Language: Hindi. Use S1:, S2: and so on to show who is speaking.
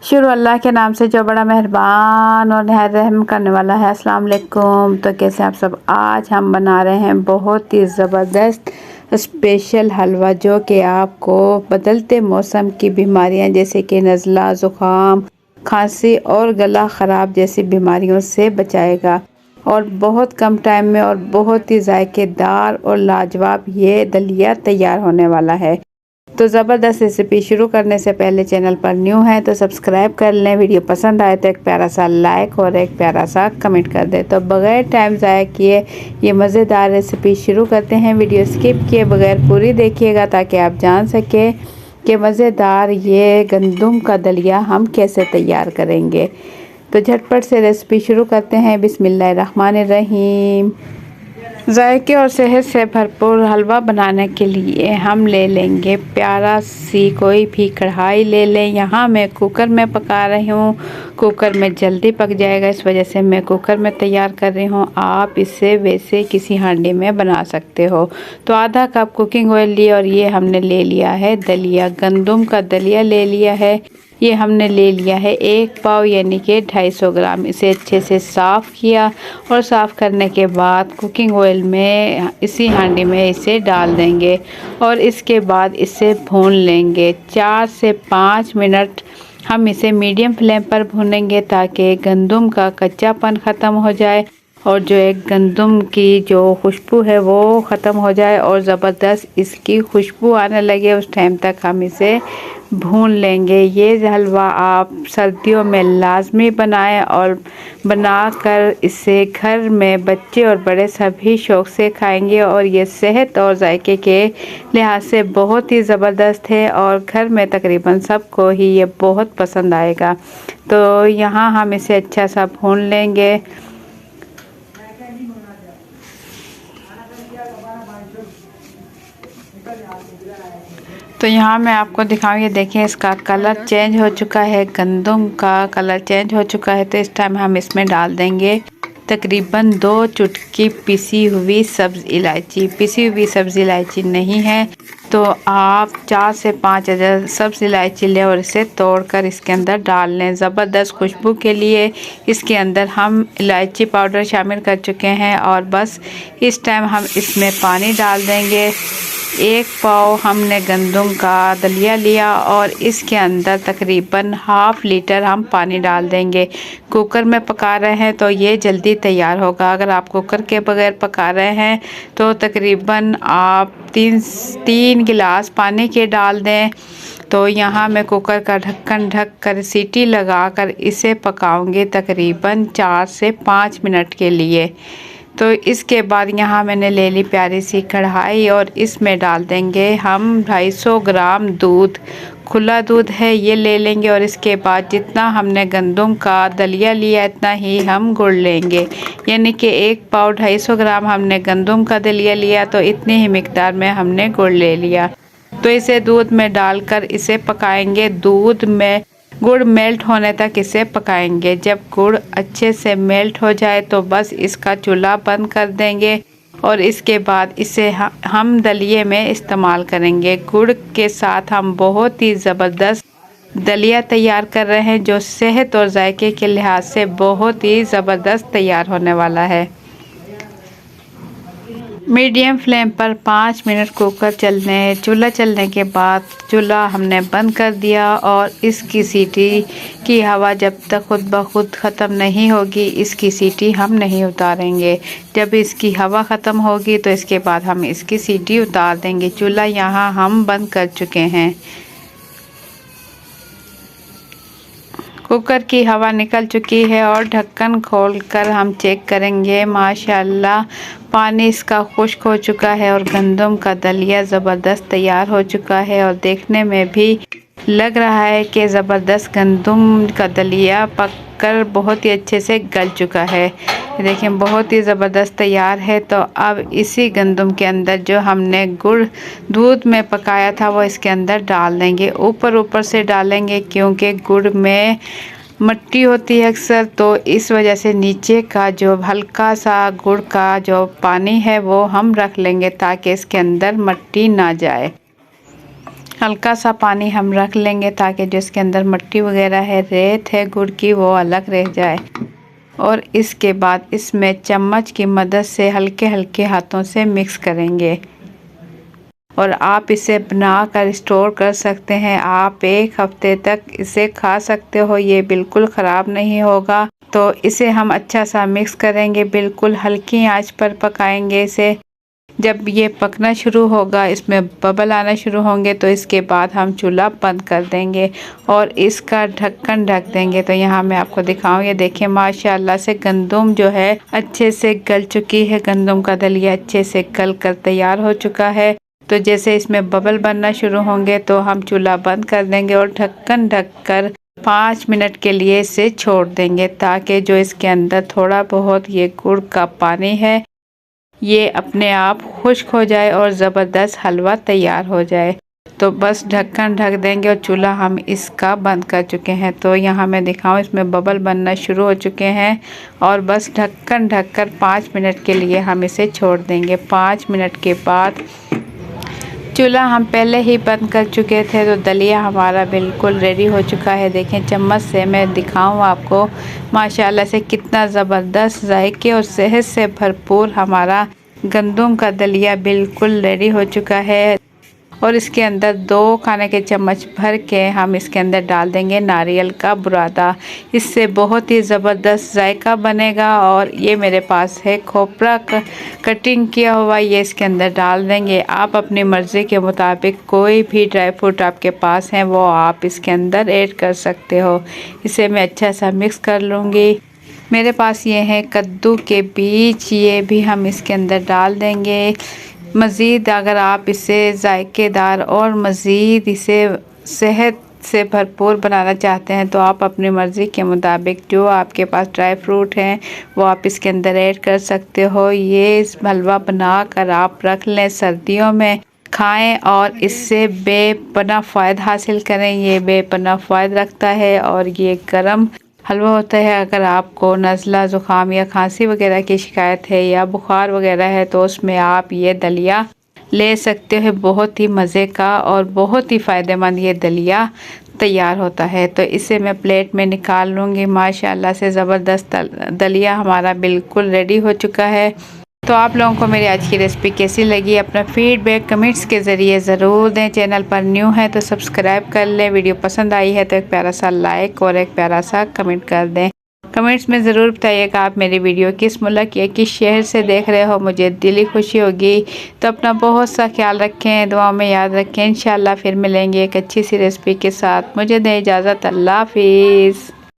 S1: शुरू अल्लाह के नाम से जो बड़ा मेहरबान और नहायत रहम करने वाला है। अस्सलाम वालेकुम। तो कैसे आप सब। आज हम बना रहे हैं बहुत ही ज़बरदस्त स्पेशल हलवा जो कि आपको बदलते मौसम की बीमारियां जैसे कि नज़ला, ज़ुकाम, खांसी और गला ख़राब जैसी बीमारियों से बचाएगा और बहुत कम टाइम में और बहुत ही जायकेदार और लाजवाब ये दलिया तैयार होने वाला है। तो ज़बरदस्त रेसिपी शुरू करने से पहले चैनल पर न्यू है तो सब्सक्राइब कर लें। वीडियो पसंद आए तो एक प्यारा सा लाइक और एक प्यारा सा कमेंट कर दें। तो बगैर टाइम ज़ाया किए ये मज़ेदार रेसिपी शुरू करते हैं। वीडियो स्किप किए बगैर पूरी देखिएगा ताकि आप जान सकें कि मज़ेदार ये गंदम का दलिया हम कैसे तैयार करेंगे। तो झटपट से रेसिपी शुरू करते हैं। बिस्मिल्लाहिर्रहमानिर्रहीम। जायके और सेहत से भरपूर हलवा बनाने के लिए हम ले लेंगे प्यारा सी कोई भी कढ़ाई ले लें। यहाँ मैं कुकर में पका रही हूँ। कुकर में जल्दी पक जाएगा, इस वजह से मैं कुकर में तैयार कर रही हूँ। आप इसे वैसे किसी हांडी में बना सकते हो। तो आधा कप कुकिंग ऑयल लिए और ये हमने ले लिया है दलिया, गंदम का दलिया ले लिया है। ये हमने ले लिया है 1 पाव यानी कि 250 ग्राम। इसे अच्छे से साफ़ किया और साफ़ करने के बाद कुकिंग ऑयल में इसी हांडी में इसे डाल देंगे और इसके बाद इसे भून लेंगे 4 से 5 मिनट। हम इसे मीडियम फ्लेम पर भूनेंगे ताकि गंदम का कच्चापन ख़त्म हो जाए और जो एक गंदम की जो खुशबू है वो ख़त्म हो जाए और ज़बरदस्त इसकी खुशबू आने लगे। उस टाइम तक हम इसे भून लेंगे। ये हलवा आप सर्दियों में लाजमी बनाएं और बनाकर इसे घर में बच्चे और बड़े सभी शौक़ से खाएंगे और ये सेहत और जायके के लिहाज से बहुत ही ज़बरदस्त है और घर में तकरीबन सबको ही ये बहुत पसंद आएगा। तो यहाँ हम इसे अच्छा सा भून लेंगे। तो यहाँ मैं आपको दिखाऊँ, ये देखें इसका कलर चेंज हो चुका है, गंदम का कलर चेंज हो चुका है। तो इस टाइम हम इसमें डाल देंगे तकरीबन 2 चुटकी पिसी हुई सब्ज़ इलायची। पिसी हुई सब्ज़ इलायची नहीं है तो आप 4 से 5 अदद सब्ज़ इलायची लें और इसे तोड़कर इसके अंदर डाल लें। ज़बरदस्त खुशबू के लिए इसके अंदर हम इलायची पाउडर शामिल कर चुके हैं और बस इस टाइम हम इसमें पानी डाल देंगे। 1 पाव हमने गंदम का दलिया लिया और इसके अंदर तकरीबन ½ लीटर हम पानी डाल देंगे। कुकर में पका रहे हैं तो ये जल्दी तैयार होगा। अगर आप कुकर के बगैर पका रहे हैं तो तकरीबन आप 3 गिलास पानी के डाल दें। तो यहाँ मैं कुकर का ढक्कन ढक कर सीटी लगाकर इसे पकाऊंगी तकरीबन 4 से 5 मिनट के लिए। तो इसके बाद यहाँ मैंने ले ली प्यारी सी कढ़ाई और इसमें डाल देंगे हम 250 ग्राम दूध। खुला दूध है ये ले लेंगे और इसके बाद जितना हमने गंदम का दलिया लिया इतना ही हम गुड़ लेंगे। यानी कि 1 पाव 250 ग्राम हमने गंदम का दलिया लिया तो इतनी ही मिकदार में हमने गुड़ ले लिया। तो इसे दूध में डालकर इसे पकाएंगे। दूध में गुड़ मेल्ट होने तक इसे पकाएंगे। जब गुड़ अच्छे से मेल्ट हो जाए तो बस इसका चूल्हा बंद कर देंगे और इसके बाद इसे हम दलिये में इस्तेमाल करेंगे। गुड़ के साथ हम बहुत ही ज़बरदस्त दलिया तैयार कर रहे हैं जो सेहत और जायके के लिहाज से बहुत ही ज़बरदस्त तैयार होने वाला है। मीडियम फ्लेम पर 5 मिनट कुकर चूल्हा चलने के बाद चूल्हा हमने बंद कर दिया और इसकी सीटी की हवा जब तक खुद ब खुद ख़त्म नहीं होगी इसकी सीटी हम नहीं उतारेंगे। जब इसकी हवा ख़त्म होगी तो इसके बाद हम इसकी सीटी उतार देंगे। चूल्हा यहाँ हम बंद कर चुके हैं। कुकर की हवा निकल चुकी है और ढक्कन खोलकर हम चेक करेंगे। माशाल्लाह पानी इसका खुश्क हो चुका है और गंदम का दलिया ज़बरदस्त तैयार हो चुका है और देखने में भी लग रहा है कि ज़बरदस्त गंदम का दलिया पककर बहुत ही अच्छे से गल चुका है। देखें बहुत ही ज़बरदस्त तैयार है। तो अब इसी गंदम के अंदर जो हमने गुड़ दूध में पकाया था वो इसके अंदर डाल देंगे। ऊपर से डालेंगे क्योंकि गुड़ में मिट्टी होती है अक्सर, तो इस वजह से नीचे का जो हल्का सा गुड़ का जो पानी है वो हम रख लेंगे ताकि इसके अंदर मिट्टी ना जाए। हल्का सा पानी हम रख लेंगे ताकि जो इसके अंदर मिट्टी वगैरह है, रेत है गुड़ की, वो अलग रह जाए। और इसके बाद इसमें चम्मच की मदद से हल्के हल्के हाथों से मिक्स करेंगे। और आप इसे बना कर स्टोर कर सकते हैं। आप 1 हफ्ते तक इसे खा सकते हो, ये बिल्कुल ख़राब नहीं होगा। तो इसे हम अच्छा सा मिक्स करेंगे, बिल्कुल हल्की आंच पर पकाएंगे इसे। जब ये पकना शुरू होगा, इसमें बबल आना शुरू होंगे, तो इसके बाद हम चूल्हा बंद कर देंगे और इसका ढक्कन ढक देंगे। तो यहाँ मैं आपको दिखाऊं, ये देखिए माशाल्लाह से गंदम जो है अच्छे से गल चुकी है। गंदम का दलिया अच्छे से गल कर तैयार हो चुका है। तो जैसे इसमें बबल बनना शुरू होंगे तो हम चूल्हा बंद कर देंगे और ढक्कन ढक कर 5 मिनट के लिए इसे छोड़ देंगे, ताकि जो इसके अंदर थोड़ा बहुत ये गुड़ का पानी है ये अपने आप खुश्क हो जाए और ज़बरदस्त हलवा तैयार हो जाए। तो बस ढक्कन ढक देंगे और चूल्हा हम इसका बंद कर चुके हैं। तो यहाँ मैं दिखाऊं, इसमें बबल बनना शुरू हो चुके हैं और बस ढक्कन ढककर 5 मिनट के लिए हम इसे छोड़ देंगे। 5 मिनट के बाद चूल्हा हम पहले ही बंद कर चुके थे, तो दलिया हमारा बिल्कुल रेडी हो चुका है। देखें चम्मच से मैं दिखाऊं आपको, माशाल्लाह से कितना ज़बरदस्त जायके और सेहत से भरपूर हमारा गंदम का दलिया बिल्कुल रेडी हो चुका है। और इसके अंदर 2 खाने के चम्मच भर के हम इसके अंदर डाल देंगे नारियल का बुरादा। इससे बहुत ही ज़बरदस्त जायका बनेगा। और ये मेरे पास है खोपरा कटिंग किया हुआ, ये इसके अंदर डाल देंगे। आप अपनी मर्ज़ी के मुताबिक कोई भी ड्राई फ्रूट आपके पास हैं वो आप इसके अंदर ऐड कर सकते हो। इसे मैं अच्छा सा मिक्स कर लूँगी। मेरे पास ये है कद्दू के बीज, ये भी हम इसके अंदर डाल देंगे। मज़ीद अगर आप इसे जायकेदार और मज़ीद इसे सेहत से भरपूर बनाना चाहते हैं तो आप अपनी मर्ज़ी के मुताबिक जो आपके पास ड्राई फ्रूट हैं वो आप इसके अंदर ऐड कर सकते हो। ये हलवा बना कर आप रख लें, सर्दियों में खाएं और इससे बेपनाह फ़ायदा हासिल करें। ये बेपनाह फ़ायदा रखता है और ये गर्म हलवा होता है। अगर आपको नज़ला, ज़ुकाम या खांसी वगैरह की शिकायत है या बुखार वगैरह है तो उसमें आप ये दलिया ले सकते हो। बहुत ही मज़े का और बहुत ही फ़ायदेमंद ये दलिया तैयार होता है। तो इसे मैं प्लेट में निकाल लूँगी। माशाल्लाह से ज़बरदस्त दलिया हमारा बिल्कुल रेडी हो चुका है। तो आप लोगों को मेरी आज की रेसिपी कैसी लगी, अपना फीडबैक कमेंट्स के ज़रिए ज़रूर दें। चैनल पर न्यू है तो सब्सक्राइब कर लें। वीडियो पसंद आई है तो एक प्यारा सा लाइक और एक प्यारा सा कमेंट कर दें। कमेंट्स में ज़रूर बताइएगा आप मेरी वीडियो किस मुल्क या किस शहर से देख रहे हो, मुझे दिली खुशी होगी। तो अपना बहुत सा ख्याल रखें, दुआ में याद रखें। इंशाल्लाह फिर मिलेंगे एक अच्छी सी रेसिपी के साथ। मुझे दें इजाज़त, अल्लाह हाफिज़।